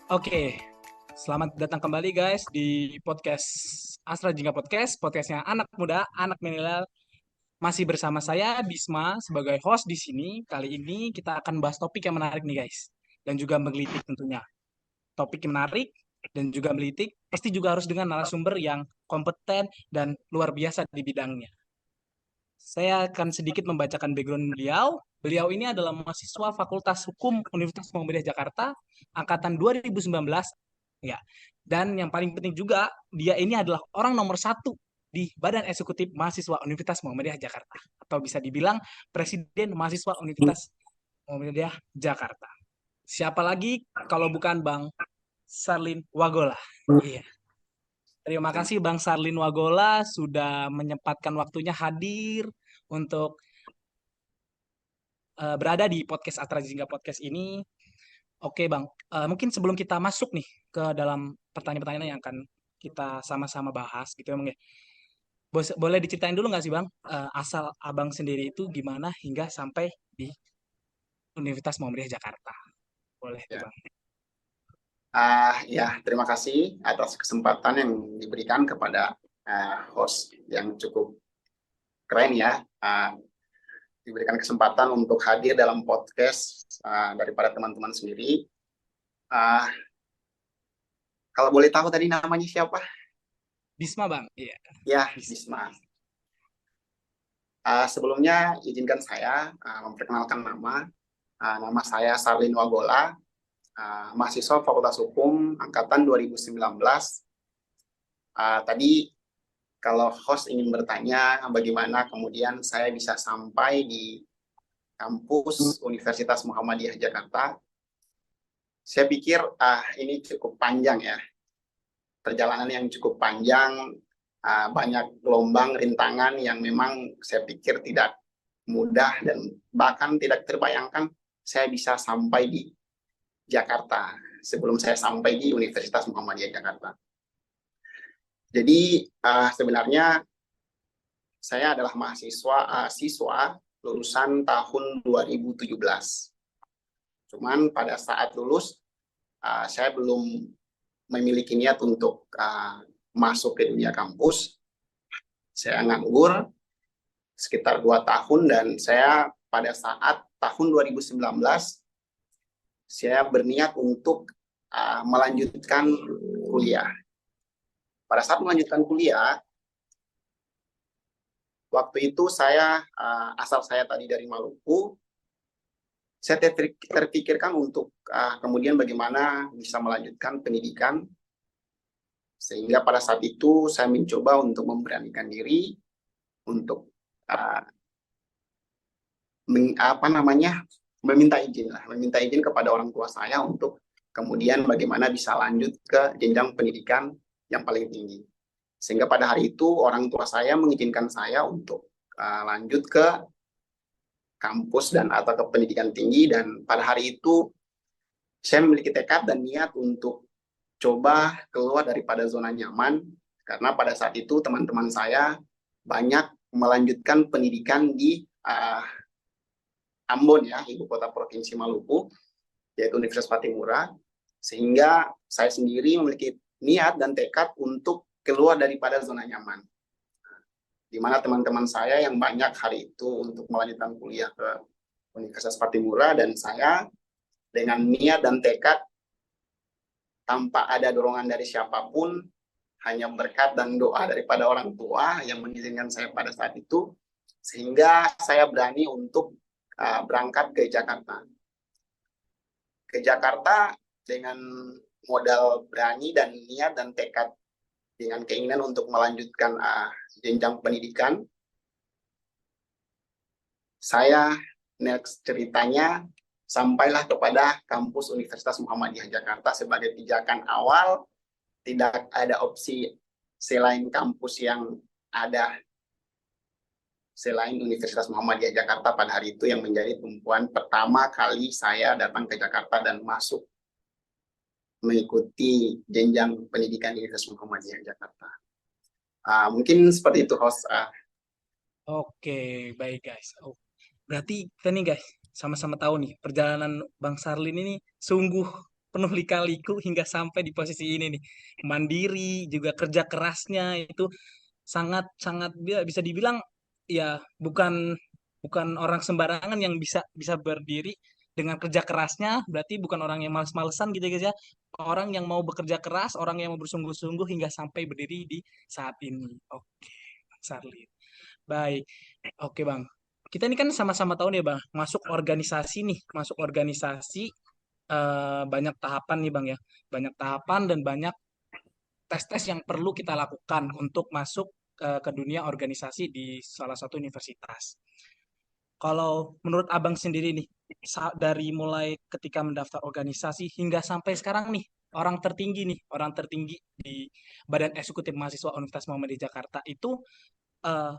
Oke, selamat datang kembali guys di podcast Astra Jingga Podcast, podcastnya anak muda, anak milenial. Masih bersama saya Bisma sebagai host di sini. Kali ini kita akan bahas topik yang menarik nih guys, dan juga menggelitik tentunya. Topik yang menarik dan juga menggelitik, pasti juga harus dengan narasumber yang kompeten dan luar biasa di bidangnya. Saya akan sedikit membacakan background beliau. Beliau ini adalah mahasiswa Fakultas Hukum Universitas Muhammadiyah Jakarta angkatan 2019. Ya. Dan yang paling penting juga, dia ini adalah orang nomor satu di Badan Eksekutif Mahasiswa Universitas Muhammadiyah Jakarta. Atau bisa dibilang Presiden Mahasiswa Universitas Muhammadiyah Jakarta. Siapa lagi kalau bukan Bang Sarlin Wagola? Iya. Terima kasih Bang Sarlin Wagola sudah menyempatkan waktunya hadir untuk berada di podcast Atra Jingga Podcast ini. Oke Bang, mungkin sebelum kita masuk nih ke dalam pertanyaan-pertanyaan yang akan kita sama-sama bahas gitu ya Bang ya. Boleh diceritain dulu nggak sih Bang, asal Abang sendiri itu gimana hingga sampai di Universitas Muhammadiyah Jakarta? Boleh tuh Ya, Bang. Terima kasih atas kesempatan yang diberikan kepada host yang cukup keren ya. Diberikan kesempatan untuk hadir dalam podcast daripada teman-teman sendiri. Ah, Kalau boleh tahu tadi namanya siapa? Bisma Bang, iya. Ya, Bis. Bisma. Sebelumnya izinkan saya memperkenalkan nama. Nama saya Sarlin Wagola, mahasiswa Fakultas Hukum angkatan 2019. Tadi kalau host ingin bertanya bagaimana kemudian saya bisa sampai di kampus Universitas Muhammadiyah Jakarta, saya pikir ini cukup panjang ya, perjalanan yang cukup panjang, banyak gelombang rintangan yang memang saya pikir tidak mudah dan bahkan tidak terbayangkan saya bisa sampai di Jakarta sebelum saya sampai di Universitas Muhammadiyah Jakarta. Jadi sebenarnya saya adalah siswa lulusan tahun 2017. Cuman pada saat lulus, saya belum memiliki niat untuk masuk ke dunia kampus. Saya nganggur sekitar 2 tahun dan saya pada saat tahun 2019, saya berniat untuk melanjutkan kuliah. Pada saat melanjutkan kuliah, waktu itu asal saya tadi dari Maluku, saya terpikirkan untuk kemudian bagaimana bisa melanjutkan pendidikan, sehingga pada saat itu saya mencoba untuk memberanikan diri untuk uh, meminta izin kepada orang tua saya untuk kemudian bagaimana bisa lanjut ke jenjang pendidikan yang paling tinggi. Sehingga pada hari itu orang tua saya mengizinkan saya untuk lanjut ke kampus dan atau ke pendidikan tinggi, dan pada hari itu saya memiliki tekad dan niat untuk coba keluar daripada zona nyaman, karena pada saat itu teman-teman saya banyak melanjutkan pendidikan di Ambon ya, ibu kota provinsi Maluku, yaitu Universitas Patimura, sehingga saya sendiri memiliki niat dan tekad untuk keluar daripada zona nyaman, di mana teman-teman saya yang banyak hari itu untuk melanjutkan kuliah ke Universitas Patimura, dan saya dengan niat dan tekad tanpa ada dorongan dari siapapun, hanya berkat dan doa daripada orang tua yang mengizinkan saya pada saat itu, sehingga saya berani untuk berangkat ke Jakarta. Ke Jakarta dengan modal berani dan niat dan tekad, dengan keinginan untuk melanjutkan jenjang pendidikan. Saya next ceritanya sampailah kepada kampus Universitas Muhammadiyah Jakarta sebagai pijakan awal. Tidak ada opsi selain kampus yang ada selain Universitas Muhammadiyah Jakarta pada hari itu, yang menjadi tumpuan pertama kali saya datang ke Jakarta dan masuk mengikuti jenjang pendidikan di Universitas Muhammadiyah Jakarta. Mungkin seperti itu host. Oke, baik guys. Oh, berarti kita nih guys sama-sama tahu nih perjalanan Bang Sarlin ini sungguh penuh lika-liku hingga sampai di posisi ini nih. Mandiri, juga kerja kerasnya itu sangat sangat bisa dibilang ya bukan bukan orang sembarangan yang bisa bisa berdiri dengan kerja kerasnya, berarti bukan orang yang males-malesan gitu guys ya. Orang yang mau bekerja keras, orang yang mau bersungguh-sungguh hingga sampai berdiri di saat ini. Oke, Bang Sarli. Baik. Oke, Bang. Kita ini kan sama-sama tahu nih, Bang, masuk organisasi nih, masuk organisasi banyak tahapan nih, Bang ya. Banyak tahapan dan banyak tes-tes yang perlu kita lakukan untuk masuk ke dunia organisasi di salah satu universitas. Kalau menurut Abang sendiri nih, dari mulai ketika mendaftar organisasi hingga sampai sekarang nih, orang tertinggi di Badan Eksekutif Mahasiswa Universitas Muhammadiyah Jakarta itu eh,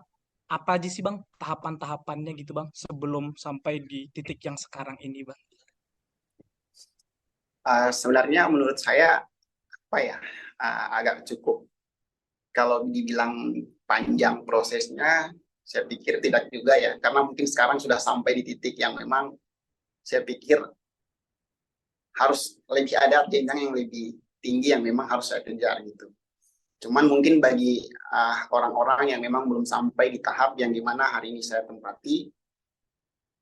apa aja sih Bang tahapan-tahapannya gitu Bang sebelum sampai di titik yang sekarang ini Bang? Sebenarnya menurut saya apa ya, agak cukup, kalau dibilang panjang prosesnya, saya pikir tidak juga ya, karena mungkin sekarang sudah sampai di titik yang memang saya pikir harus lebih ada jenjang yang lebih tinggi yang memang harus saya kejar gitu. Cuman mungkin bagi orang-orang yang memang belum sampai di tahap yang dimana hari ini saya tempati,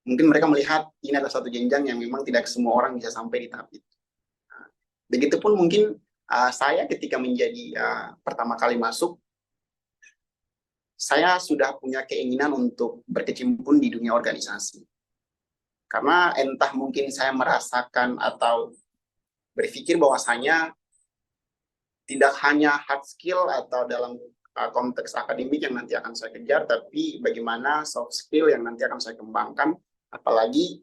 mungkin mereka melihat ini adalah satu jenjang yang memang tidak semua orang bisa sampai di tahap itu. Begitupun mungkin saya ketika menjadi pertama kali masuk, saya sudah punya keinginan untuk berkecimpung di dunia organisasi. Karena entah mungkin saya merasakan atau berpikir bahwasanya tidak hanya hard skill atau dalam konteks akademik yang nanti akan saya kejar, tapi bagaimana soft skill yang nanti akan saya kembangkan. Apalagi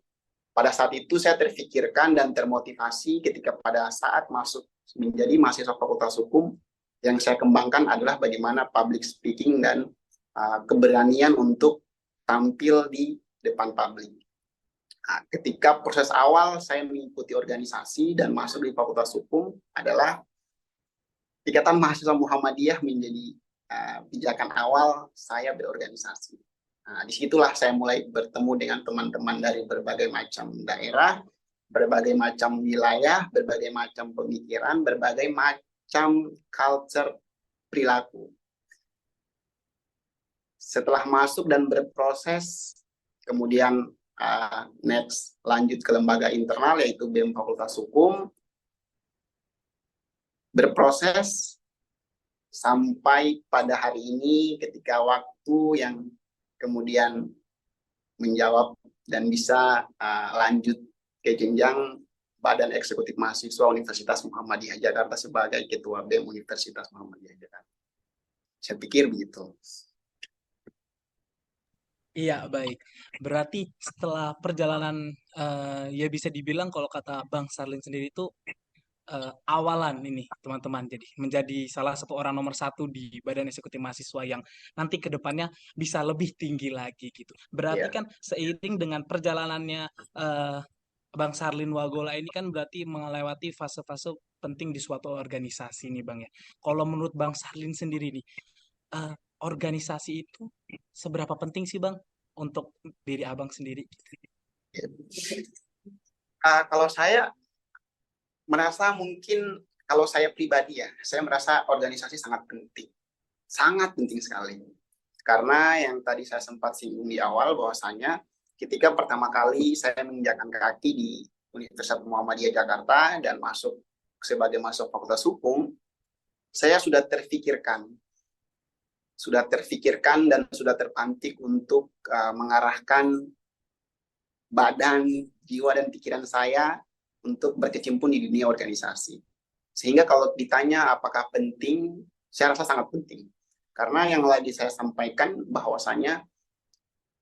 pada saat itu saya terfikirkan dan termotivasi ketika pada saat masuk menjadi mahasiswa Fakultas Hukum, yang saya kembangkan adalah bagaimana public speaking dan keberanian untuk tampil di depan publik. Nah, ketika proses awal saya mengikuti organisasi dan masuk di Fakultas Hukum adalah Ikatan Mahasiswa Muhammadiyah menjadi pijakan awal saya berorganisasi. Nah, disitulah saya mulai bertemu dengan teman-teman dari berbagai macam daerah, berbagai macam wilayah, berbagai macam pemikiran, berbagai macam culture perilaku. Setelah masuk dan berproses, kemudian next lanjut ke lembaga internal yaitu BEM Fakultas Hukum, berproses sampai pada hari ini ketika waktu yang kemudian menjawab dan bisa lanjut ke jenjang Badan Eksekutif Mahasiswa Universitas Muhammadiyah Jakarta sebagai Ketua BEM Universitas Muhammadiyah Jakarta. Saya pikir begitu. Iya, baik. Berarti setelah perjalanan ya bisa dibilang kalau kata Bang Sarlin sendiri itu awalan ini teman-teman jadi menjadi salah satu orang nomor satu di Badan Eksekutif Mahasiswa yang nanti ke depannya bisa lebih tinggi lagi gitu. Berarti Ya, kan seiring dengan perjalanannya Bang Sarlin Wagola ini kan berarti melewati fase-fase penting di suatu organisasi nih Bang ya. Kalau menurut Bang Sarlin sendiri nih, eh, organisasi itu seberapa penting sih Bang untuk diri Abang sendiri? kalau saya merasa mungkin, kalau saya pribadi ya, saya merasa organisasi sangat penting sekali. Karena yang tadi saya sempat singgung di awal bahwasanya ketika pertama kali saya menginjakkan kaki di Universitas Muhammadiyah Jakarta dan masuk sebagai mahasiswa Fakultas Hukum, saya sudah terfikirkan dan sudah terpantik untuk mengarahkan badan, jiwa, dan pikiran saya untuk berkecimpung di dunia organisasi. Sehingga kalau ditanya apakah penting, saya rasa sangat penting. Karena yang lagi saya sampaikan bahwasanya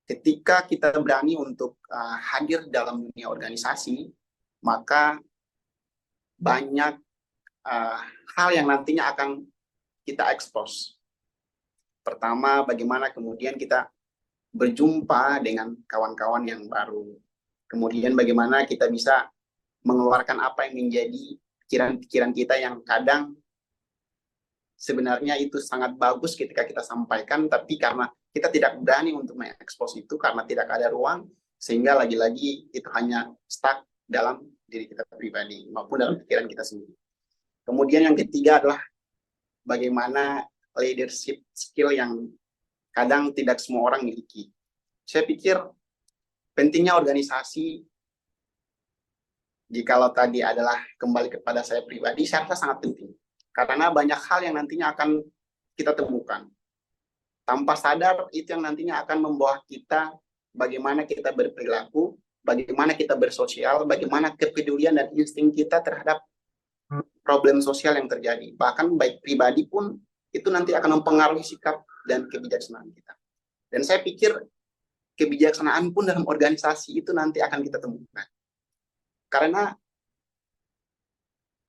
ketika kita berani untuk hadir dalam dunia organisasi, maka banyak hal yang nantinya akan kita expose. Pertama, bagaimana kemudian kita berjumpa dengan kawan-kawan yang baru. Kemudian bagaimana kita bisa mengeluarkan apa yang menjadi pikiran-pikiran kita yang kadang sebenarnya itu sangat bagus ketika kita sampaikan, tapi karena kita tidak berani untuk mengekspos itu karena tidak ada ruang, sehingga lagi-lagi itu hanya stuck dalam diri kita pribadi maupun dalam pikiran kita sendiri. Kemudian yang ketiga adalah bagaimana leadership skill yang kadang tidak semua orang miliki. Saya pikir pentingnya organisasi, jikalau tadi adalah kembali kepada saya pribadi, saya rasa sangat penting. Karena banyak hal yang nantinya akan kita temukan. Tanpa sadar itu yang nantinya akan membawa kita bagaimana kita berperilaku, bagaimana kita bersosial, bagaimana kepedulian dan insting kita terhadap problem sosial yang terjadi. Bahkan baik pribadi pun itu nanti akan mempengaruhi sikap dan kebijaksanaan kita. Dan saya pikir kebijaksanaan pun dalam organisasi itu nanti akan kita temukan. Karena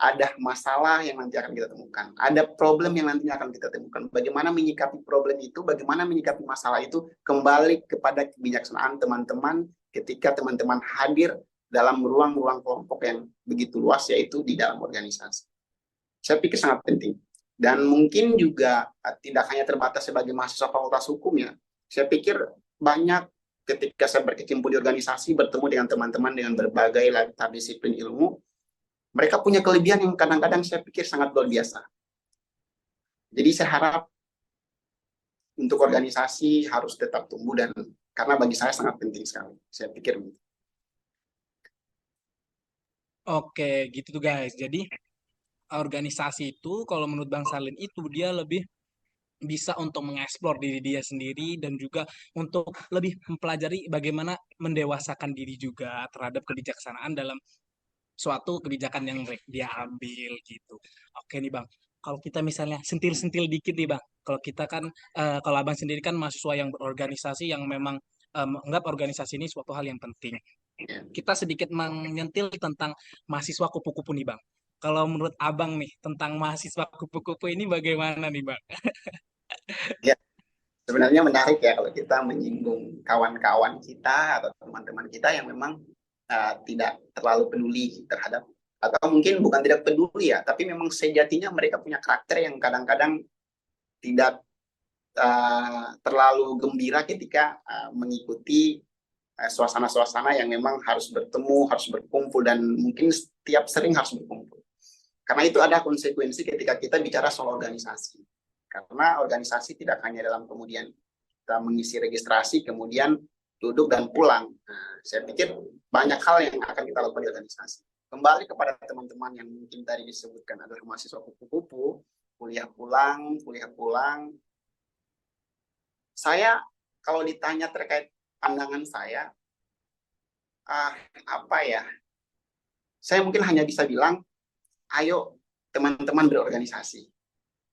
ada masalah yang nanti akan kita temukan, ada problem yang nantinya akan kita temukan. Bagaimana menyikapi problem itu, bagaimana menyikapi masalah itu, kembali kepada kebijaksanaan teman-teman ketika teman-teman hadir dalam ruang-ruang kelompok yang begitu luas, yaitu di dalam organisasi. Saya pikir sangat penting. Dan mungkin juga tidak hanya terbatas sebagai mahasiswa Fakultas Hukum ya. Saya pikir banyak ketika saya berkecimpung di organisasi, bertemu dengan teman-teman dengan berbagai latar disiplin ilmu, mereka punya kelebihan yang kadang-kadang saya pikir sangat luar biasa. Jadi saya harap untuk organisasi harus tetap tumbuh, dan karena bagi saya sangat penting sekali. Saya pikir begitu. Oke, gitu tuh guys. Jadi organisasi itu kalau menurut Bang Salin itu dia lebih bisa untuk mengeksplor diri dia sendiri dan juga untuk lebih mempelajari bagaimana mendewasakan diri juga terhadap kebijaksanaan dalam suatu kebijakan yang dia ambil gitu. Oke nih Bang, kalau kita misalnya sentil-sentil dikit nih Bang, kalau kita kan kalau Abang sendiri kan mahasiswa yang berorganisasi yang memang menganggap organisasi ini suatu hal yang penting. Ya. Kita sedikit menyentil tentang mahasiswa kupu-kupu nih Bang. Kalau menurut Abang nih tentang mahasiswa kupu-kupu ini bagaimana nih Bang? Ya, sebenarnya menarik ya kalau kita menyinggung kawan-kawan kita atau teman-teman kita yang memang tidak terlalu peduli terhadap, atau mungkin bukan tidak peduli ya, tapi memang sejatinya mereka punya karakter yang kadang-kadang tidak terlalu gembira ketika mengikuti suasana-suasana yang memang harus bertemu, harus berkumpul, dan mungkin setiap sering harus berkumpul. Karena itu ada konsekuensi ketika kita bicara soal organisasi. Karena organisasi tidak hanya dalam kemudian kita mengisi registrasi, kemudian duduk dan pulang. Nah, saya pikir banyak hal yang akan kita lakukan di organisasi. Kembali kepada teman-teman yang mungkin tadi disebutkan adalah mahasiswa kupu-kupu, kuliah pulang. Saya kalau ditanya terkait pandangan saya, apa ya? Saya mungkin hanya bisa bilang, ayo teman-teman berorganisasi.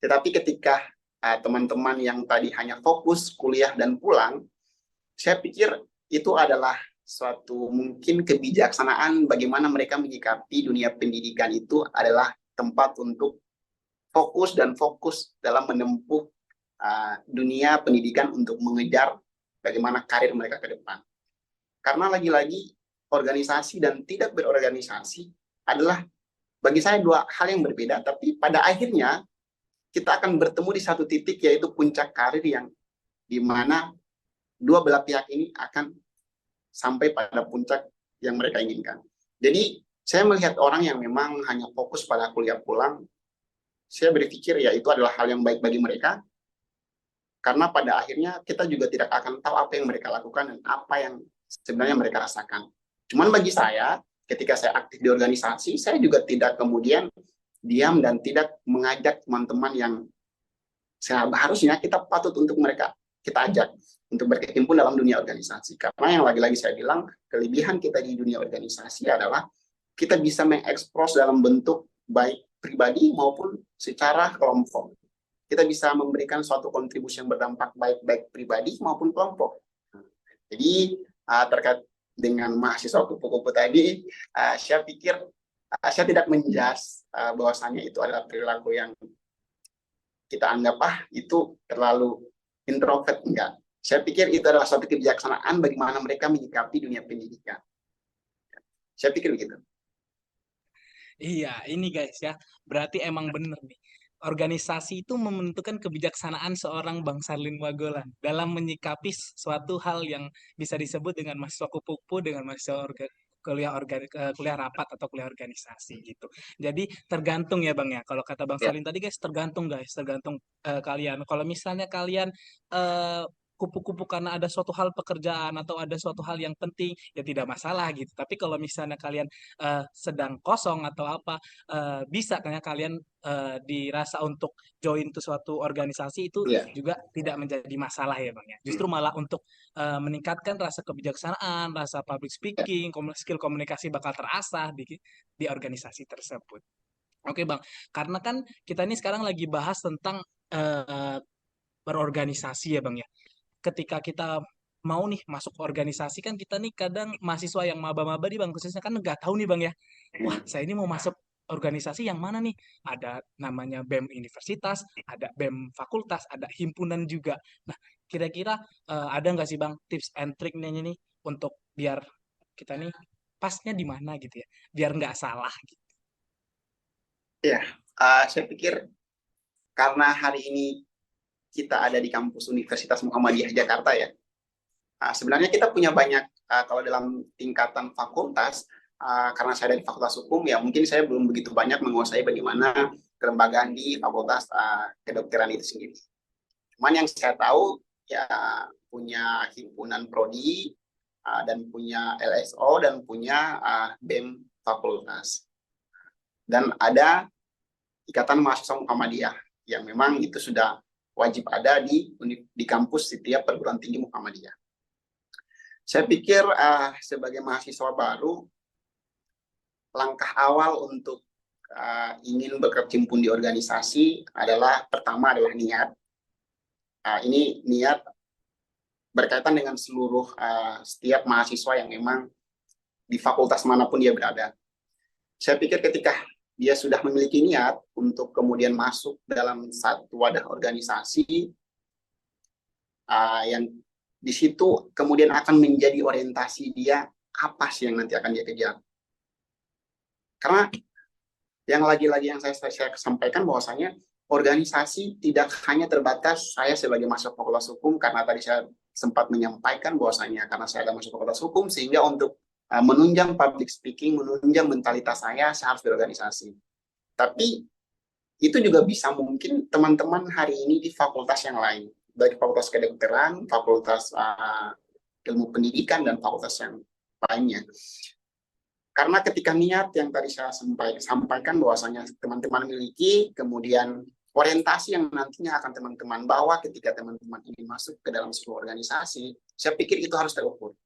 Tetapi ketika teman-teman yang tadi hanya fokus kuliah dan pulang, saya pikir itu adalah suatu mungkin kebijaksanaan bagaimana mereka menyikapi dunia pendidikan itu adalah tempat untuk fokus dalam menempuh dunia pendidikan untuk mengejar bagaimana karir mereka ke depan. Karena lagi-lagi organisasi dan tidak berorganisasi adalah bagi saya dua hal yang berbeda, tapi pada akhirnya kita akan bertemu di satu titik, yaitu puncak karir yang dimana dua belah pihak ini akan sampai pada puncak yang mereka inginkan. Jadi saya melihat orang yang memang hanya fokus pada kuliah pulang, saya berpikir ya itu adalah hal yang baik bagi mereka, karena pada akhirnya kita juga tidak akan tahu apa yang mereka lakukan dan apa yang sebenarnya mereka rasakan. Cuman bagi saya, ketika saya aktif di organisasi, saya juga tidak kemudian diam dan tidak mengajak teman-teman yang seharusnya kita patut untuk mereka kita ajak untuk berkecimpung dalam dunia organisasi. Karena yang lagi-lagi saya bilang, kelebihan kita di dunia organisasi adalah kita bisa mengekspos dalam bentuk baik pribadi maupun secara kelompok. Kita bisa memberikan suatu kontribusi yang berdampak baik pribadi maupun kelompok. Jadi terkait dengan mahasiswa kupu-kupu tadi, saya pikir saya tidak menjas bahwasanya itu adalah perilaku yang kita anggap itu terlalu introvert, enggak. Saya pikir itu adalah suatu kebijaksanaan bagaimana mereka menyikapi dunia pendidikan. Saya pikir begitu. Iya, ini guys ya. Berarti emang bener nih. Organisasi itu menentukan kebijaksanaan seorang Bang Sarlin Wagolan dalam menyikapi suatu hal yang bisa disebut dengan mahasiswa kupu-kupu dengan mahasiswa kuliah rapat atau kuliah organisasi gitu. Jadi tergantung ya Bang ya. Kalau kata Bang Ya, Salim tadi guys, tergantung kalian. Kalau misalnya kalian eh, kupu-kupu karena ada suatu hal pekerjaan atau ada suatu hal yang penting, ya tidak masalah gitu. Tapi kalau misalnya kalian sedang kosong atau apa, bisa kayaknya kalian dirasa untuk join ke suatu organisasi itu ya. juga tidak menjadi masalah ya Bang ya. Hmm. Justru malah untuk meningkatkan rasa kebijaksanaan, rasa public Ya, speaking, skill komunikasi bakal terasah di organisasi tersebut. Oke Bang, karena kan kita ini sekarang lagi bahas tentang berorganisasi ya Bang ya. Ketika kita mau nih masuk organisasi kan kita nih kadang mahasiswa yang maba-maba di Bang khususnya kan nggak tahu nih Bang ya. Wah, hmm. saya ini mau masuk organisasi yang mana nih? Ada namanya BEM universitas, ada BEM fakultas, ada himpunan juga. Nah, kira-kira ada nggak sih Bang tips and triknya nih untuk biar kita nih pasnya di mana gitu ya? Biar nggak salah gitu. Ya, saya pikir karena hari ini kita ada di kampus Universitas Muhammadiyah Jakarta ya. Sebenarnya kita punya banyak, kalau dalam tingkatan fakultas, karena saya dari Fakultas Hukum, ya mungkin saya belum begitu banyak menguasai bagaimana kelembagaan di Fakultas Kedokteran itu sendiri. Cuman yang saya tahu, ya punya himpunan prodi, dan punya LSO, dan punya BEM fakultas. Dan ada Ikatan Mahasiswa Muhammadiyah, yang memang itu sudah wajib ada di kampus setiap perguruan tinggi Muhammadiyah. Saya pikir sebagai mahasiswa baru, langkah awal untuk ingin berkecimpung di organisasi adalah pertama adalah niat. Ini niat berkaitan dengan seluruh setiap mahasiswa yang memang di fakultas manapun dia berada. Saya pikir ketika dia sudah memiliki niat untuk kemudian masuk dalam satu wadah organisasi, yang di situ kemudian akan menjadi orientasi dia apa sih yang nanti akan dia kejar. Karena yang lagi-lagi yang saya sampaikan bahwasanya organisasi tidak hanya terbatas saya sebagai mahasiswa Fakultas Hukum, karena tadi saya sempat menyampaikan bahwasanya karena saya ada mahasiswa Fakultas Hukum sehingga untuk menunjang public speaking, menunjang mentalitas saya harus berorganisasi. Tapi itu juga bisa mungkin teman-teman hari ini di fakultas yang lain, baik fakultas kedokteran, fakultas ilmu pendidikan, dan fakultas yang lainnya. Karena ketika niat yang tadi saya sampaikan bahwasanya teman-teman miliki, kemudian orientasi yang nantinya akan teman-teman bawa ketika teman-teman ingin masuk ke dalam sebuah organisasi, saya pikir itu harus terukur.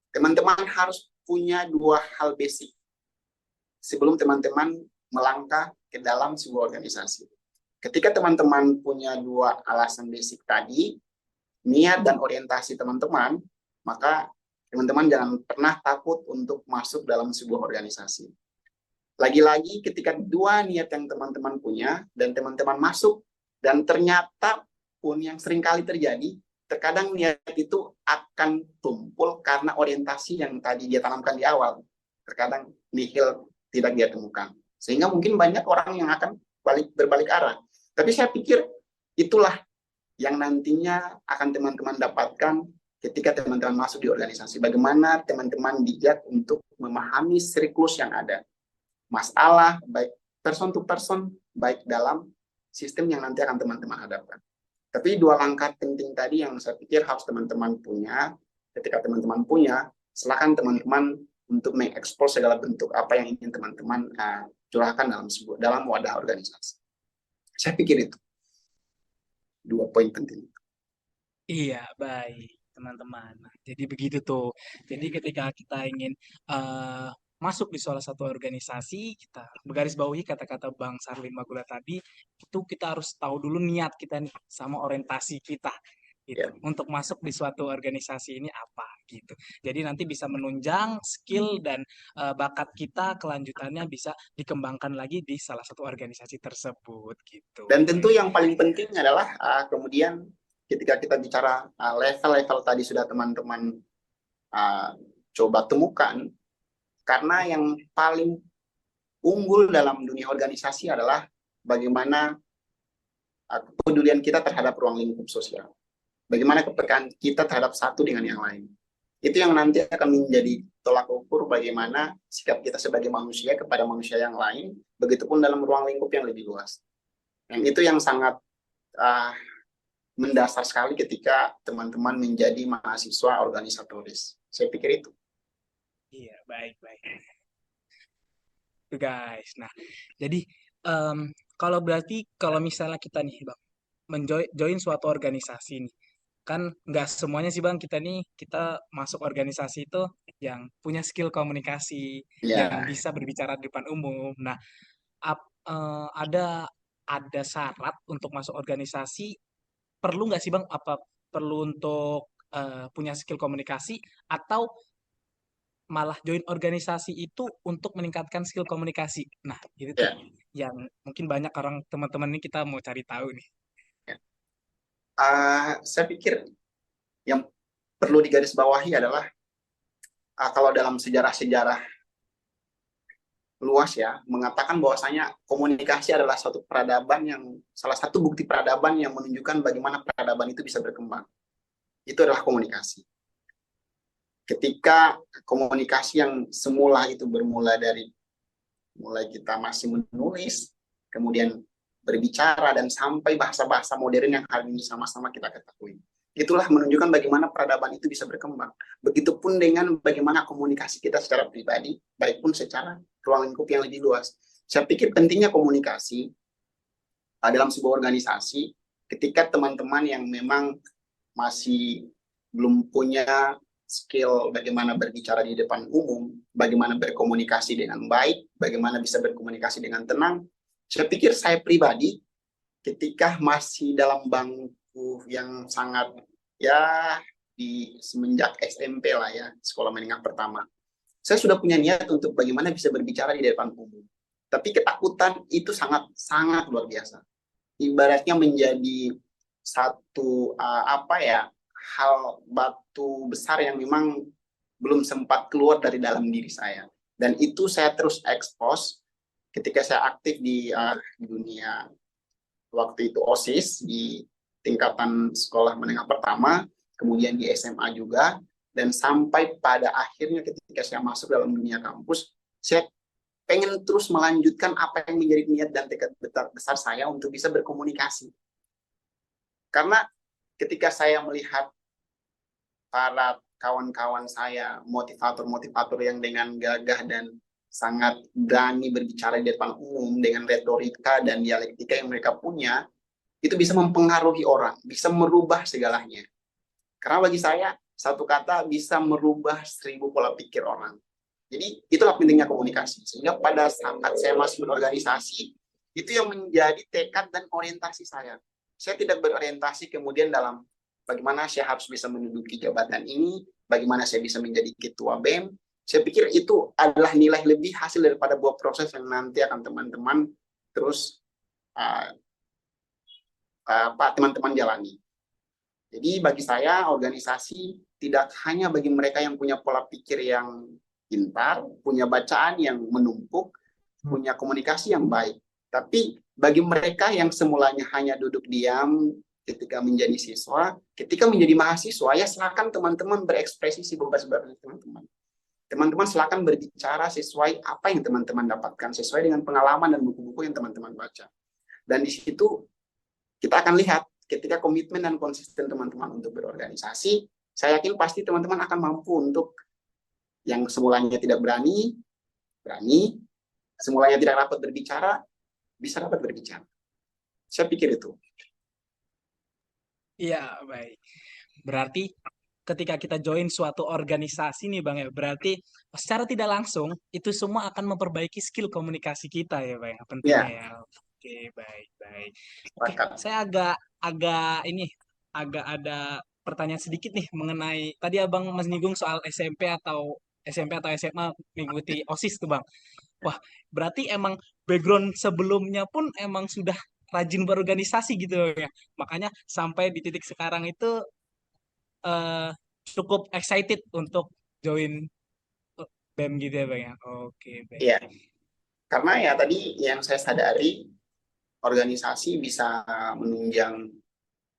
Teman-teman harus punya dua hal basic sebelum teman-teman melangkah ke dalam sebuah organisasi. Ketika teman-teman punya dua alasan basic tadi, niat dan orientasi teman-teman, maka teman-teman jangan pernah takut untuk masuk dalam sebuah organisasi. Lagi-lagi ketika dua niat yang teman-teman punya dan teman-teman masuk, dan ternyata pun yang sering kali terjadi, terkadang niat itu akan tumpul karena orientasi yang tadi dia tanamkan di awal. Terkadang nihil, tidak dia temukan. Sehingga mungkin banyak orang yang akan berbalik arah. Tapi saya pikir itulah yang nantinya akan teman-teman dapatkan ketika teman-teman masuk di organisasi. Bagaimana teman-teman bijak untuk memahami siklus yang ada. Masalah, baik person to person, baik dalam sistem yang nanti akan teman-teman hadapkan. Tapi dua langkah penting tadi yang saya pikir harus teman-teman punya. Ketika teman-teman punya, silakan teman-teman untuk mengekspos segala bentuk apa yang ingin teman-teman curahkan dalam wadah organisasi. Saya pikir itu dua poin penting. Iya, baik, teman-teman. Nah, jadi begitu tuh. Jadi ketika kita ingin eh, masuk di salah satu organisasi, kita bergaris bawahi kata-kata Bang Sarlim Magula tadi, itu kita harus tahu dulu niat kita nih sama orientasi kita gitu. Ya. Untuk masuk di suatu organisasi ini apa gitu. Jadi nanti bisa menunjang skill dan bakat kita kelanjutannya bisa dikembangkan lagi di salah satu organisasi tersebut gitu. Dan tentu yang paling penting adalah kemudian ketika kita bicara level-level tadi sudah teman-teman coba temukan, karena yang paling unggul dalam dunia organisasi adalah bagaimana kepedulian kita terhadap ruang lingkup sosial. Bagaimana kepekaan kita terhadap satu dengan yang lain. Itu yang nanti akan menjadi tolak ukur bagaimana sikap kita sebagai manusia kepada manusia yang lain, begitupun dalam ruang lingkup yang lebih luas. Dan itu yang sangat uh, mendasar sekali ketika teman-teman menjadi mahasiswa organisatoris. Saya pikir itu. Iya, baik, baik. Tuh guys. Nah, jadi em, kalau misalnya kita nih Bang, join suatu organisasi nih, kan nggak semuanya sih Bang kita masuk organisasi itu yang punya skill komunikasi, yang Ya, bisa berbicara di depan umum. Nah, ada syarat untuk masuk organisasi, perlu nggak sih Bang? Apa perlu untuk punya skill komunikasi, atau malah join organisasi itu untuk meningkatkan skill komunikasi? Nah, itu tuh ya, yang mungkin banyak orang teman-teman ini kita mau cari tahu nih. ya. Saya pikir yang perlu digarisbawahi adalah kalau dalam sejarah-sejarah luas ya mengatakan bahwasanya komunikasi adalah suatu peradaban yang salah satu bukti peradaban yang menunjukkan bagaimana peradaban itu bisa berkembang. Itu adalah komunikasi. Ketika komunikasi yang semula itu bermula dari mulai kita masih menulis, kemudian berbicara dan sampai bahasa-bahasa modern yang hari ini sama-sama kita ketahui. Itulah menunjukkan bagaimana peradaban itu bisa berkembang. Begitupun dengan bagaimana komunikasi kita secara pribadi, baik pun secara ruang lingkup yang lebih luas. Saya pikir pentingnya komunikasi dalam sebuah organisasi ketika teman-teman yang memang masih belum punya skill bagaimana berbicara di depan umum, bagaimana berkomunikasi dengan baik, bagaimana bisa berkomunikasi dengan tenang. Saya pikir saya pribadi ketika masih dalam bangku yang sangat ya di semenjak SMP lah ya, sekolah menengah pertama. Saya sudah punya niat untuk bagaimana bisa berbicara di depan umum. Tapi ketakutan itu sangat sangat luar biasa. Ibaratnya menjadi satu apa ya, hal batu besar yang memang belum sempat keluar dari dalam diri saya. Dan itu saya terus expose ketika saya aktif di dunia waktu itu OSIS di tingkatan sekolah menengah pertama, kemudian di SMA juga, dan sampai pada akhirnya ketika saya masuk dalam dunia kampus, saya pengen terus melanjutkan apa yang menjadi niat dan tekad besar saya untuk bisa berkomunikasi. Karena ketika saya melihat para kawan-kawan saya, motivator-motivator yang dengan gagah dan sangat berani berbicara di depan umum dengan retorika dan dialektika yang mereka punya, itu bisa mempengaruhi orang, bisa merubah segalanya. Karena bagi saya, satu kata bisa merubah 1000 pola pikir orang. Jadi itulah pentingnya komunikasi. Sehingga pada saat saya masuk berorganisasi, itu yang menjadi tekad dan orientasi saya. Saya tidak berorientasi kemudian dalam bagaimana saya harus bisa menduduki jabatan ini, bagaimana saya bisa menjadi ketua BEM. Saya pikir itu adalah nilai lebih hasil daripada buah proses yang nanti akan teman-teman terus uh, teman-teman jalani. Jadi bagi saya organisasi tidak hanya bagi mereka yang punya pola pikir yang pintar, punya bacaan yang menumpuk, punya komunikasi yang baik. Tapi bagi mereka yang semulanya hanya duduk diam ketika menjadi siswa, ketika menjadi mahasiswa, ya silakan teman-teman berekspresi sebebas-bebasnya teman-teman. Teman-teman silakan berbicara sesuai apa yang teman-teman dapatkan, sesuai dengan pengalaman dan buku-buku yang teman-teman baca. Dan di situ kita akan lihat ketika komitmen dan konsisten teman-teman untuk berorganisasi, saya yakin pasti teman-teman akan mampu untuk yang semulanya tidak berani, berani, semulanya tidak dapat berbicara, bisa dapat berbicara. Saya pikir itu. Iya, baik. Berarti ketika kita join suatu organisasi nih Bang ya, berarti secara tidak langsung itu semua akan memperbaiki skill komunikasi kita ya Bang, ya, pentingnya Ya, ya. Oke, baik, baik. Oke, sepakat. saya agak agak ini agak ada pertanyaan sedikit nih mengenai tadi Abang menyinggung soal SMP atau SMA mengikuti OSIS tuh Bang. Wah, berarti emang background sebelumnya pun emang sudah rajin berorganisasi gitu ya. Makanya sampai di titik sekarang itu eh, cukup excited untuk join BEM gitu ya Bang ya. Oke, baik. Iya, karena ya tadi yang saya sadari, organisasi bisa menunjang,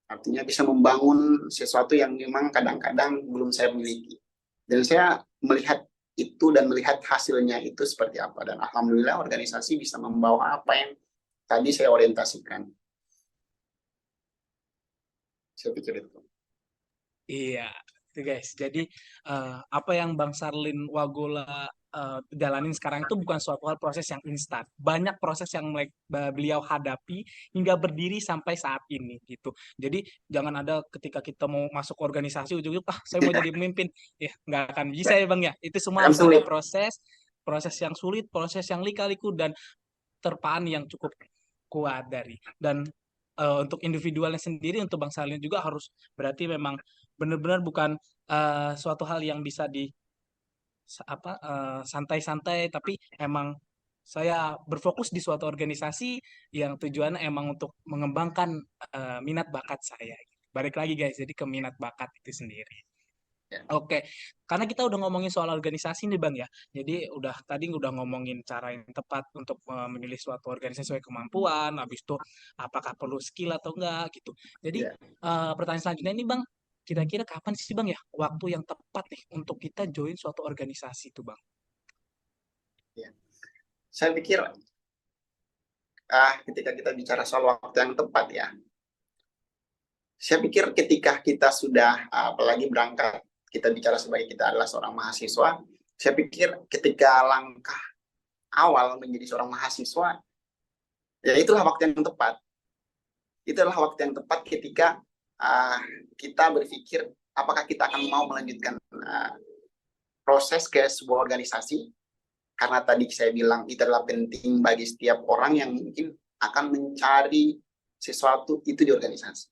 artinya bisa membangun sesuatu yang memang kadang-kadang belum saya miliki. Dan saya melihat itu dan melihat hasilnya itu seperti apa. Dan alhamdulillah organisasi bisa membawa apa yang tadi saya orientasikan. Saya pikir itu. Iya, itu guys. Jadi apa yang Bang Sarlin Wagola jalanin sekarang itu bukan suatu hal proses yang instan. Banyak proses yang beliau hadapi hingga berdiri sampai saat ini gitu. Jadi jangan ada ketika kita mau masuk organisasi ujung-ujung saya mau jadi pemimpin. Ya, nggak akan bisa ya Bang ya. Itu semua Akan harus ada sulit. proses, proses yang sulit, proses yang lika-liku dan terpaan yang cukup kuat dari dan untuk individualnya sendiri untuk Bang Salin juga harus berarti memang benar-benar bukan suatu hal yang bisa di santai-santai tapi emang saya berfokus di suatu organisasi yang tujuannya emang untuk mengembangkan minat bakat saya. Balik lagi guys, jadi ke minat bakat itu sendiri. Ya. Oke, karena kita udah ngomongin soal organisasi nih Bang ya. Jadi tadi udah ngomongin cara yang tepat untuk memilih suatu organisasi sesuai kemampuan, habis itu apakah perlu skill atau enggak gitu. Jadi Ya. pertanyaan selanjutnya ini Bang, kira-kira kapan sih Bang ya waktu yang tepat nih untuk kita join suatu organisasi itu Bang? Ya. Saya pikir ketika kita bicara soal waktu yang tepat ya, saya pikir ketika kita sudah apalagi berangkat, kita bicara sebagai kita adalah seorang mahasiswa, saya pikir ketika langkah awal menjadi seorang mahasiswa, ya itulah waktu yang tepat. Itulah waktu yang tepat ketika kita berpikir apakah kita akan mau melanjutkan proses ke sebuah organisasi, karena tadi saya bilang itu adalah penting bagi setiap orang yang mungkin akan mencari sesuatu itu di organisasi.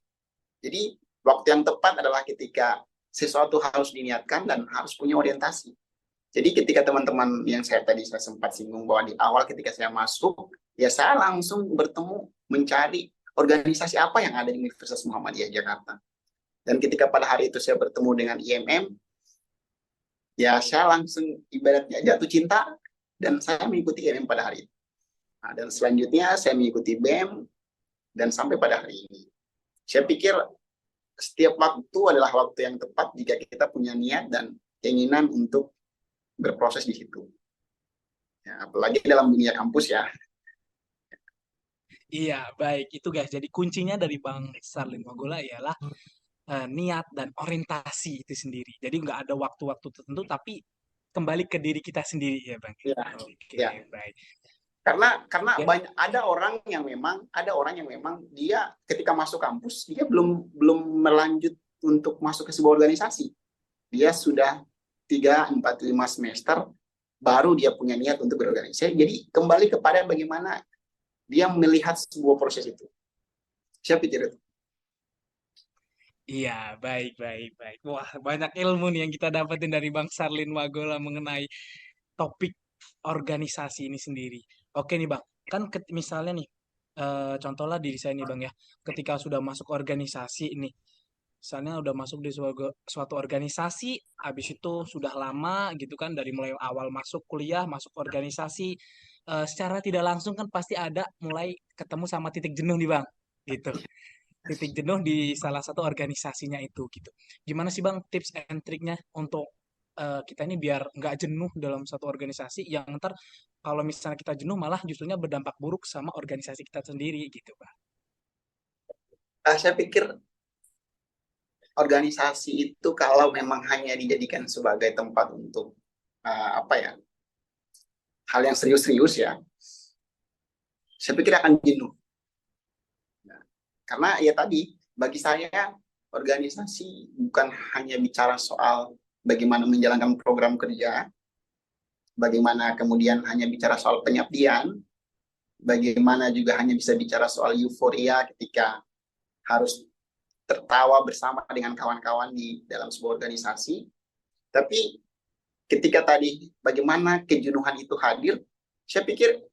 Jadi waktu yang tepat adalah ketika sesuatu harus diniatkan dan harus punya orientasi. Jadi ketika teman-teman yang saya sempat singgung bahwa di awal ketika saya masuk, ya saya langsung bertemu mencari organisasi apa yang ada di Universitas Muhammadiyah Jakarta. Dan ketika pada hari itu saya bertemu dengan IMM, ya saya langsung ibaratnya jatuh cinta dan saya mengikuti IMM pada hari itu. Nah, dan selanjutnya saya mengikuti BEM dan sampai pada hari ini. Saya pikir setiap waktu adalah waktu yang tepat jika kita punya niat dan keinginan untuk berproses di situ. Ya, apalagi dalam dunia kampus ya. Iya, baik. Itu guys, jadi kuncinya dari Bang Sarlin Wagola ialah niat dan orientasi itu sendiri. Jadi nggak ada waktu-waktu tertentu, tapi kembali ke diri kita sendiri ya Bang. Ya, Oke, ya. baik. Karena Ya. banyak ada orang yang memang dia ketika masuk kampus dia belum melanjut untuk masuk ke sebuah organisasi. Dia sudah 3, 4, 5 semester baru dia punya niat untuk berorganisasi. Jadi kembali kepada bagaimana dia melihat sebuah proses itu. Saya pikir itu. Iya, baik, baik, baik. Wah, banyak ilmu nih yang kita dapetin dari Bang Sarlin Wagola mengenai topik organisasi ini sendiri. Oke nih Bang, kan misalnya nih, contohlah diri saya nih Bang ya, ketika sudah masuk organisasi ini, misalnya udah masuk di suatu organisasi, habis itu sudah lama gitu kan, dari mulai awal masuk kuliah, masuk organisasi, secara tidak langsung kan pasti ada mulai ketemu sama titik jenuh nih Bang, gitu. Titik jenuh di salah satu organisasinya itu gitu. Gimana sih Bang tips and triknya untuk kita ini biar nggak jenuh dalam satu organisasi yang ntar kalau misalnya kita jenuh malah justrunya berdampak buruk sama organisasi kita sendiri gitu Bang. Saya pikir organisasi itu kalau memang hanya dijadikan sebagai tempat untuk hal yang serius-serius ya, saya pikir akan jenuh. Nah, karena ya tadi bagi saya organisasi bukan hanya bicara soal bagaimana menjalankan program kerja, bagaimana kemudian hanya bicara soal pengabdian, bagaimana juga hanya bisa bicara soal euforia ketika harus tertawa bersama dengan kawan-kawan di dalam sebuah organisasi. Tapi ketika tadi bagaimana kejenuhan itu hadir, saya pikir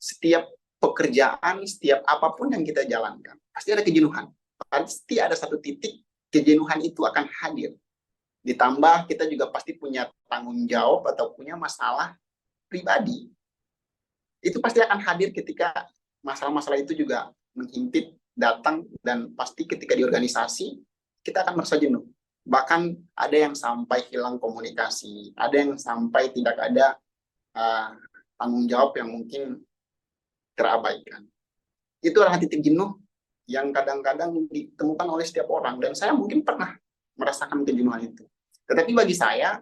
setiap pekerjaan, setiap apapun yang kita jalankan, pasti ada kejenuhan. Pasti ada satu titik kejenuhan itu akan hadir. Ditambah kita juga pasti punya tanggung jawab atau punya masalah pribadi. Itu pasti akan hadir ketika masalah-masalah itu juga menghimpit, datang, dan pasti ketika di organisasi, kita akan merasa jenuh. Bahkan ada yang sampai hilang komunikasi, ada yang sampai tidak ada uh, tanggung jawab yang mungkin terabaikan. Itu adalah titik jenuh yang kadang-kadang ditemukan oleh setiap orang, dan saya mungkin pernah merasakan kejenuhan itu. Tetapi bagi saya,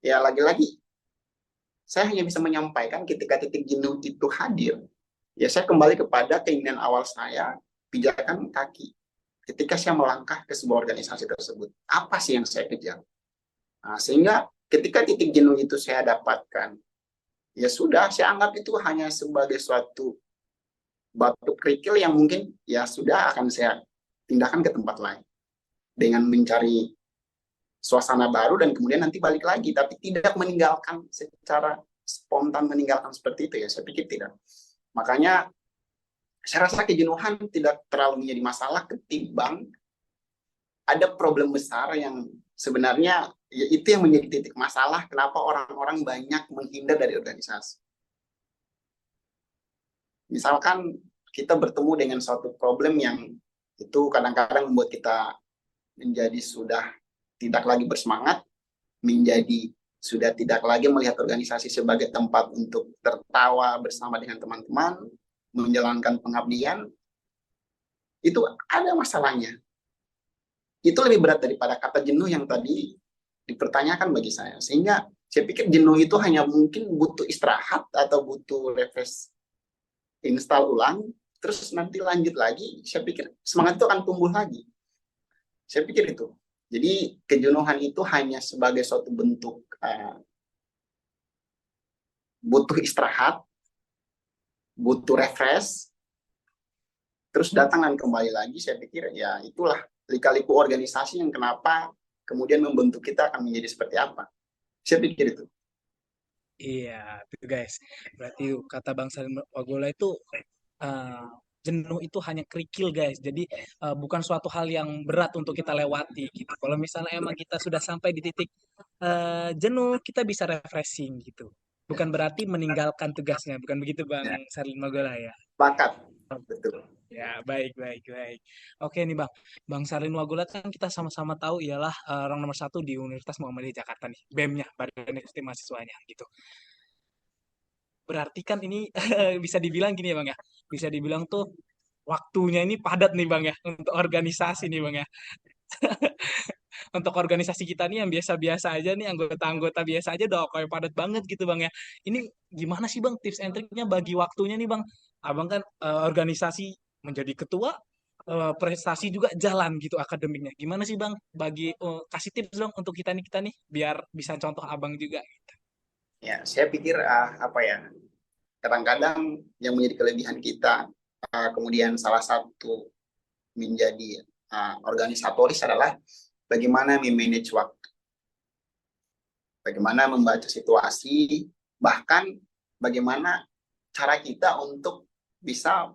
ya lagi-lagi, saya hanya bisa menyampaikan ketika titik jenuh itu hadir, ya saya kembali kepada keinginan awal saya, pijakan kaki. Ketika saya melangkah ke sebuah organisasi tersebut, apa sih yang saya kejar? Nah, sehingga ketika titik jenuh itu saya dapatkan, ya sudah, saya anggap itu hanya sebagai suatu batu kerikil yang mungkin ya sudah akan saya pindahkan ke tempat lain dengan mencari suasana baru dan kemudian nanti balik lagi, tapi tidak meninggalkan secara spontan, meninggalkan seperti itu ya, saya pikir tidak. Makanya saya rasa kejenuhan tidak terlalu menjadi masalah ketimbang ada problem besar yang sebenarnya ya, itu yang menjadi titik masalah kenapa orang-orang banyak menghindar dari organisasi. Misalkan kita bertemu dengan suatu problem yang itu kadang-kadang membuat kita menjadi sudah tidak lagi bersemangat, menjadi sudah tidak lagi melihat organisasi sebagai tempat untuk tertawa bersama dengan teman-teman, menjalankan pengabdian, itu ada masalahnya. Itu lebih berat daripada kata jenuh yang tadi dipertanyakan bagi saya. Sehingga saya pikir jenuh itu hanya mungkin butuh istirahat atau butuh refresh, install ulang, terus nanti lanjut lagi. Saya pikir semangat itu akan tumbuh lagi. Saya pikir itu. Jadi kejenuhan itu hanya sebagai suatu bentuk butuh istirahat, butuh refresh, terus datang dan kembali lagi. Saya pikir ya itulah lika-liku organisasi yang kenapa kemudian membentuk kita akan menjadi seperti apa. Saya pikir itu. Iya, tuh guys. Berarti kata Bang Salim Wagola itu uh, jenuh itu hanya kerikil guys. Jadi bukan suatu hal yang berat untuk kita lewati gitu. Kalau misalnya emang kita sudah sampai di titik jenuh, kita bisa refreshing gitu. Bukan berarti meninggalkan tugasnya, bukan begitu Bang Ya, Salim Wagola ya. bakat. Betul. Ya, baik, baik, baik. Oke nih Bang, Bang Salim Wagulat kan kita sama-sama tahu ialah orang nomor satu di Universitas Muhammadiyah Jakarta nih, BEM-nya, Badan Eksekutif Mahasiswanya gitu. Berarti kan ini bisa dibilang gini ya Bang ya, bisa dibilang tuh waktunya ini padat nih Bang ya, untuk organisasi nih Bang ya. Untuk organisasi kita nih yang biasa-biasa aja nih, anggota-anggota biasa aja udah kayak padat banget gitu Bang ya. Ini gimana sih Bang tips and triknya bagi waktunya nih Bang? Abang kan organisasi menjadi ketua, prestasi juga jalan gitu akademiknya. Gimana sih Bang bagi kasih tips dong untuk kita nih biar bisa contoh Abang juga. Ya, saya pikir apa ya? Kadang-kadang yang menjadi kelebihan kita, kemudian salah satu menjadi organisatoris adalah bagaimana memanage waktu, bagaimana membaca situasi, bahkan bagaimana cara kita untuk bisa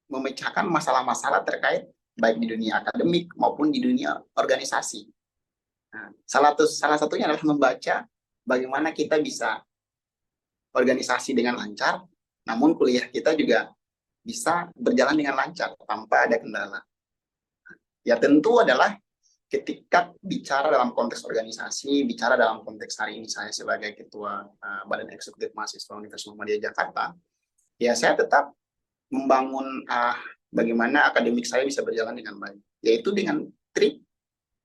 memecahkan masalah-masalah terkait baik di dunia akademik maupun di dunia organisasi. Nah, salah satunya adalah membaca bagaimana kita bisa organisasi dengan lancar, namun kuliah kita juga bisa berjalan dengan lancar tanpa ada kendala. Ya tentu adalah ketika bicara dalam konteks organisasi, bicara dalam konteks hari ini saya sebagai Ketua Badan Eksekutif Mahasiswa Universitas Muhammadiyah Jakarta, ya saya tetap membangun bagaimana akademik saya bisa berjalan dengan baik, yaitu dengan trik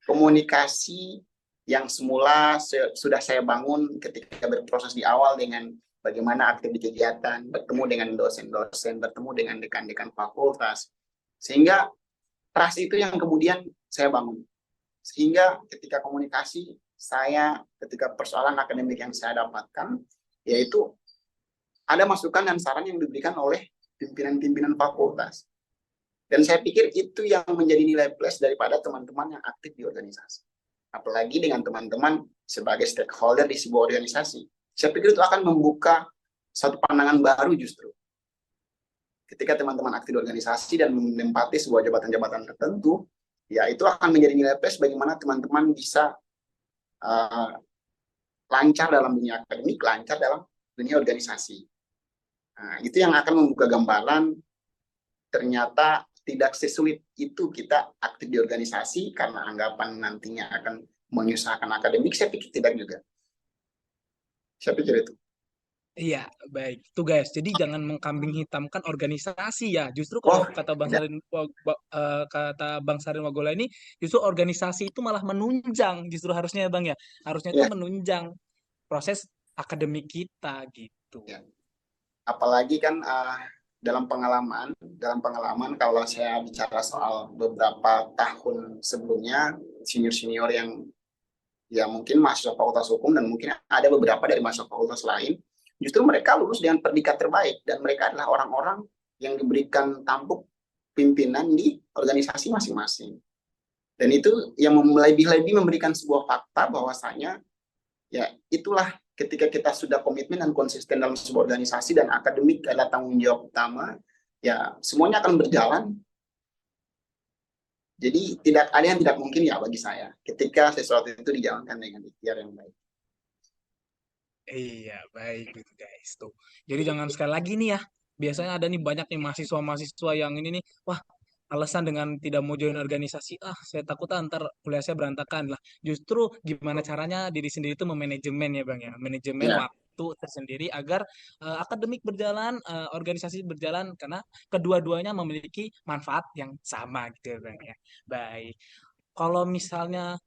komunikasi yang semula sudah saya bangun ketika berproses di awal dengan bagaimana aktif di kegiatan, bertemu dengan dosen-dosen, bertemu dengan dekan-dekan fakultas, sehingga trust itu yang kemudian saya bangun. Sehingga ketika komunikasi saya, ketika persoalan akademik yang saya dapatkan, yaitu ada masukan dan saran yang diberikan oleh pimpinan-pimpinan fakultas. Dan saya pikir itu yang menjadi nilai plus daripada teman-teman yang aktif di organisasi. Apalagi dengan teman-teman sebagai stakeholder di sebuah organisasi. Saya pikir itu akan membuka satu pandangan baru justru. Ketika teman-teman aktif di organisasi dan menempati sebuah jabatan-jabatan tertentu, ya itu akan menjadi nilai plus bagaimana teman-teman bisa lancar dalam dunia akademik, lancar dalam dunia organisasi. Nah, itu yang akan membuka gambaran ternyata tidak sesulit itu kita aktif di organisasi karena anggapan nantinya akan menyusahkan akademik, saya pikir tidak juga. Saya pikir itu. Iya, baik. Tuh guys, jadi jangan mengkambing hitamkan organisasi ya. Justru kalau Oh, kata tidak. kata Bang Sarin Wagola ini, justru organisasi itu malah menunjang, justru harusnya ya Bang ya. Harusnya itu Ya, menunjang proses akademik kita gitu. ya. Apalagi kan dalam pengalaman kalau saya bicara soal beberapa tahun sebelumnya, senior-senior yang ya mungkin mahasiswa fakultas hukum dan mungkin ada beberapa dari mahasiswa fakultas lain, justru mereka lulus dengan predikat terbaik dan mereka adalah orang-orang yang diberikan tampuk pimpinan di organisasi masing-masing. Dan itu yang lebih-lebih memberikan sebuah fakta bahwasanya ya itulah ketika kita sudah komitmen dan konsisten dalam sebuah organisasi dan akademik adalah tanggung jawab utama, ya semuanya akan berjalan. Jadi tidak ada yang tidak mungkin ya bagi saya ketika sesuatu itu dijalankan dengan ikhtiar yang baik. Iya, baik gitu guys. Tuh. Jadi jangan sekali lagi nih ya. Biasanya ada nih banyak nih mahasiswa-mahasiswa yang ini nih, wah, alasan dengan tidak mau join organisasi, saya takut ntar kuliah saya berantakan lah. Justru gimana caranya diri sendiri itu memanajemen ya Bang ya. Manajemen Ya, waktu tersendiri agar akademik berjalan, organisasi berjalan karena kedua-duanya memiliki manfaat yang sama gitu ya Bang ya. Baik. Kalau misalnya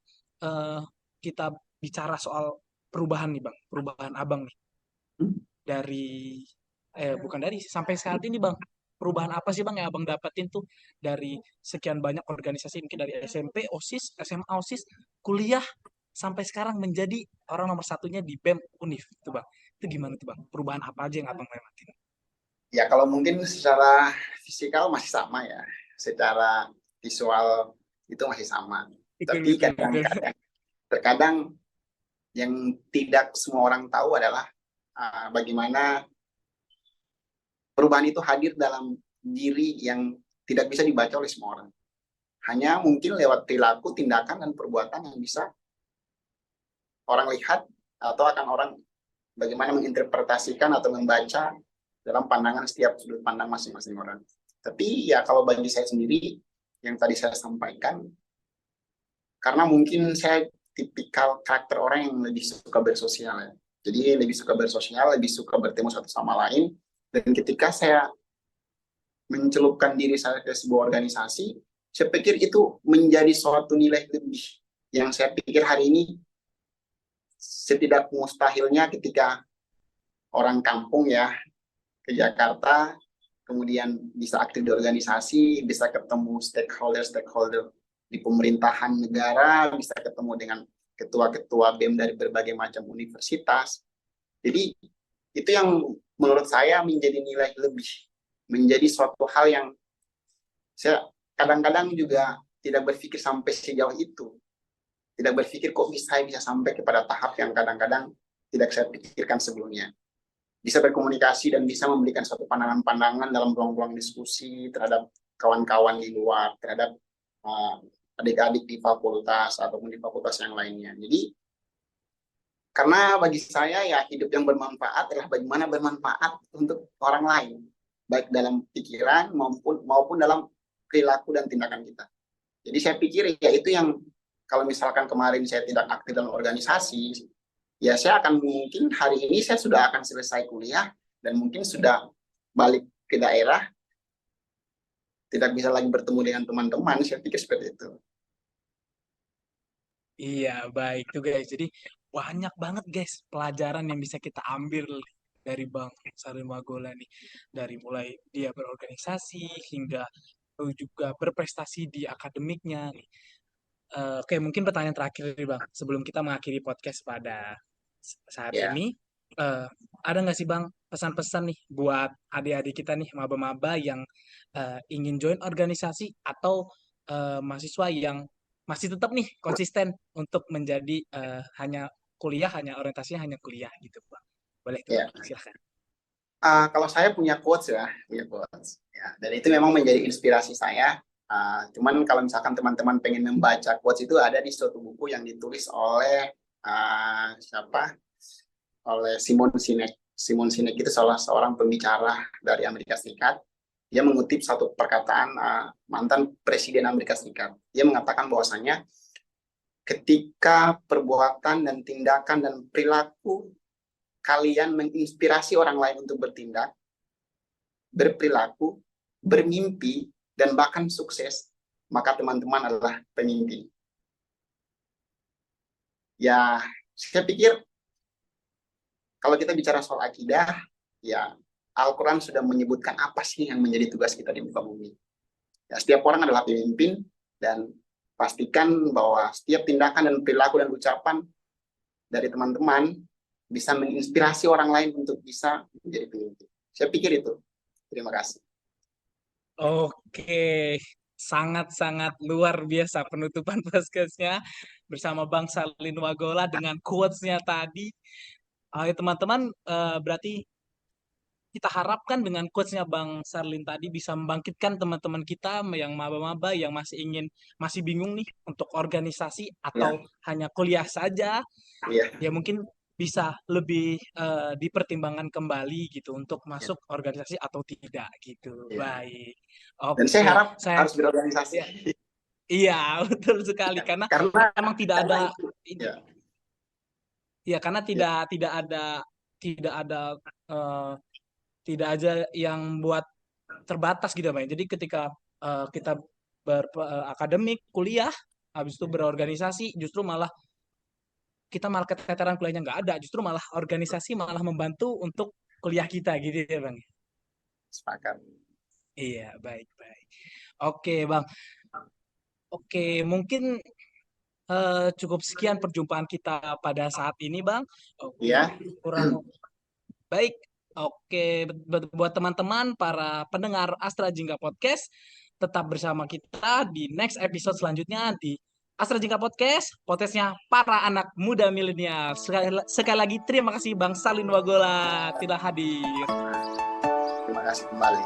eh, kita bicara soal perubahan nih Bang, perubahan Abang nih dari bukan dari sampai saat ini Bang. Perubahan apa sih Bang yang Abang dapetin tuh dari sekian banyak organisasi mungkin dari SMP, OSIS, SMA, OSIS, kuliah sampai sekarang menjadi orang nomor satunya di BEM Univ itu Bang. Itu gimana tuh Bang? Perubahan apa aja yang Abang lewatin? ya kalau mungkin secara fisikal masih sama ya, secara visual itu masih sama. Betul Tapi betul betul. kadang-kadang terkadang yang tidak semua orang tahu adalah bagaimana perubahan itu hadir dalam diri yang tidak bisa dibaca oleh semua orang. Hanya mungkin lewat perilaku, tindakan, dan perbuatan yang bisa orang lihat atau akan orang bagaimana menginterpretasikan atau membaca dalam pandangan setiap sudut pandang masing-masing orang. Tapi ya kalau bagi saya sendiri, yang tadi saya sampaikan, karena mungkin saya tipikal karakter orang yang lebih suka bersosial ya. Jadi lebih suka bersosial, lebih suka bertemu satu sama lain. Dan ketika saya mencelupkan diri saya ke sebuah organisasi, saya pikir itu menjadi suatu nilai lebih yang saya pikir hari ini setidak mustahilnya ketika orang kampung ya ke Jakarta, kemudian bisa aktif di organisasi, bisa ketemu stakeholder-stakeholder di pemerintahan negara, bisa ketemu dengan ketua-ketua BEM dari berbagai macam universitas. Jadi itu yang menurut saya menjadi nilai lebih, menjadi suatu hal yang saya kadang-kadang juga tidak berpikir sampai sejauh itu. Tidak berpikir kok saya bisa sampai kepada tahap yang kadang-kadang tidak saya pikirkan sebelumnya. Bisa berkomunikasi dan bisa memberikan suatu pandangan-pandangan dalam ruang-ruang diskusi terhadap kawan-kawan di luar, terhadap adik-adik di fakultas ataupun di fakultas yang lainnya. Jadi karena bagi saya ya hidup yang bermanfaat adalah bagaimana bermanfaat untuk orang lain, baik dalam pikiran maupun dalam perilaku dan tindakan kita. Jadi saya pikir ya itu yang kalau misalkan kemarin saya tidak aktif dalam organisasi, ya saya akan mungkin hari ini saya sudah akan selesai kuliah dan mungkin sudah balik ke daerah, tidak bisa lagi bertemu dengan teman-teman, saya pikir seperti itu. Iya, baik tuh guys. Jadi banyak banget guys pelajaran yang bisa kita ambil dari Bang Salim Wagola nih. Dari mulai dia berorganisasi hingga juga berprestasi di akademiknya nih. Oke, mungkin pertanyaan terakhir nih Bang. Sebelum kita mengakhiri podcast pada saat Ya, ini, eh, ada nggak sih Bang pesan-pesan nih buat adik-adik kita nih, maba-maba yang ingin join organisasi atau mahasiswa yang masih tetap nih konsisten untuk menjadi hanya kuliah, hanya orientasinya hanya kuliah gitu Bang. Boleh tuh Bang, ya. silahkan. Kalau saya punya quotes ya, punya quotes. Ya, dan itu memang menjadi inspirasi saya. Cuman kalau misalkan teman-teman pengen membaca quotes itu ada di suatu buku yang ditulis oleh siapa? Oleh Simon Sinek. Simon Sinek itu salah seorang pembicara dari Amerika Serikat. Dia mengutip satu perkataan mantan Presiden Amerika Serikat. Dia mengatakan bahwasanya ketika perbuatan dan tindakan dan perilaku kalian menginspirasi orang lain untuk bertindak, berperilaku, bermimpi, dan bahkan sukses, maka teman-teman adalah pemimpin. Ya, saya pikir kalau kita bicara soal akidah, ya Al-Quran sudah menyebutkan apa sih yang menjadi tugas kita di muka bumi. Ya, setiap orang adalah pemimpin, dan pastikan bahwa setiap tindakan dan perilaku dan ucapan dari teman-teman bisa menginspirasi orang lain untuk bisa menjadi pemimpin. Saya pikir itu. Terima kasih. Oke, sangat-sangat luar biasa penutupan podcastnya bersama Bang Salin Wagola dengan quotes-nya tadi. Teman-teman, berarti kita harapkan dengan quotes-nya Bang Sarlin tadi bisa membangkitkan teman-teman kita yang maba-maba yang masih bingung nih untuk organisasi atau Ya, hanya kuliah saja, iya, ya mungkin bisa lebih dipertimbangkan kembali gitu untuk ya, masuk organisasi atau tidak gitu. ya. Baik. Dan saya Oke, harap saya harus berorganisasi. ya, iya betul sekali karena Karena emang tidak karena ada itu. ini. Ya, Ya karena ya, tidak ada eh, tidak aja yang buat terbatas gitu Pak. Jadi ketika kita berakademik, kuliah, habis itu berorganisasi, justru malah kita malah keteteran kuliahnya nggak ada, justru malah organisasi malah membantu untuk kuliah kita gitu ya Bang. sepakat. Iya, baik, baik. Oke, Bang. Oke, mungkin cukup sekian perjumpaan kita pada saat ini, Bang. Ya, Kurang baik. Oke, buat teman-teman para pendengar Astra Jingga Podcast, tetap bersama kita di next episode selanjutnya di Astra Jingga Podcast, podcastnya para anak muda milenial. Sekali lagi terima kasih Bang Salin Wagola tidak hadir. terima kasih kembali.